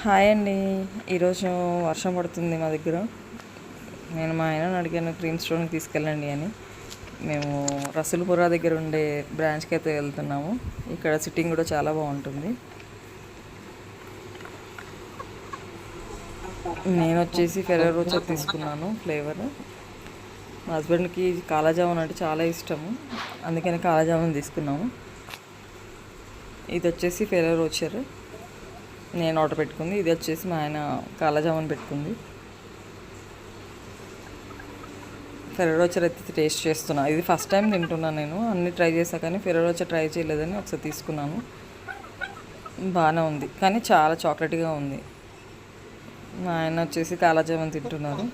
Hi అండి. ఈరోజు వర్షం పడుతుంది మా దగ్గర. నేను మా ఆయనను అడిగాను క్రీమ్ స్టోన్కి తీసుకెళ్ళండి అని. మేము రసూల్పురా దగ్గర ఉండే బ్రాంచ్కి అయితే వెళ్తున్నాము. ఇక్కడ సిట్టింగ్ కూడా చాలా బాగుంటుంది. నేను వచ్చేసి ఫెరో రోచర్ తీసుకున్నాను ఫ్లేవర్. మా హస్బెండ్కి కాలాజామున్ అంటే చాలా ఇష్టము, అందుకని కాలాజామున్ తీసుకున్నాము. ఇది వచ్చేసి ఫెరో రోచర్ నేను ఆర్డర్ పెట్టుకుంది. ఇది వచ్చేసి మా ఆయన కాలాజామున్ పెట్టుకుంది. ఫెరో రోచర్ అయితే టేస్ట్ చేస్తున్నా. ఇది ఫస్ట్ టైం తింటున్నాను. నేను అన్నీ ట్రై చేసా కానీ ఫెరో రోచర్ ట్రై చేయలేదని ఒకసారి తీసుకున్నాను. బాగానే ఉంది కానీ చాలా చాక్లెట్గా ఉంది. మా ఆయన వచ్చేసి కాలాజామున్ తింటున్నారు.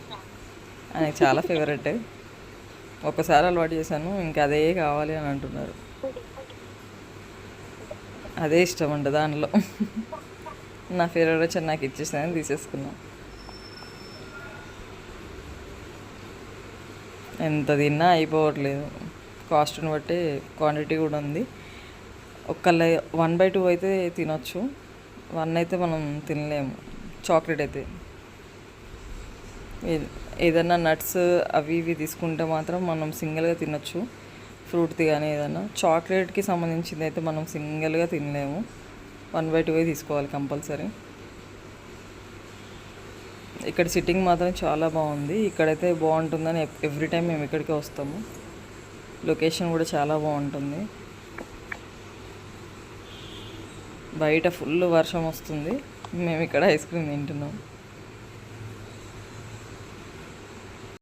ఆయనకి చాలా ఫేవరెట్. ఒకసారి అలవాటు చేశాను, ఇంకా అదే కావాలి అని అంటున్నారు. అదే ఇష్టం అంట దానిలో. నా ఫేవరెట్ వచ్చి నాకు ఇచ్చేసాను, తీసేసుకున్నాను. ఎంత తిన్నా అయిపోవట్లేదు. కాస్ట్ని బట్టి క్వాంటిటీ కూడా ఉంది. ఒకళ్ళ 1/2 అయితే తినొచ్చు, 1 అయితే మనం తినలేము. చాక్లెట్ అయితే ఏదైనా నట్స్ అవి ఇవి తీసుకుంటే మాత్రం మనం సింగిల్గా తినొచ్చు, ఫ్రూట్ది కానీ ఏదైనా. చాక్లెట్కి సంబంధించింది అయితే మనం సింగిల్గా తినలేము, 1/2 తీసుకోవాలి కంపల్సరీ. ఇక్కడ సిట్టింగ్ మాత్రం చాలా బాగుంది. ఇక్కడైతే బాగుంటుందని ఎవ్రీ టైం మేము ఇక్కడికే వస్తాము. లొకేషన్ కూడా చాలా బాగుంటుంది. బయట ఫుల్ వర్షం వస్తుంది, మేము ఇక్కడ ఐస్ క్రీమ్ తింటున్నాం.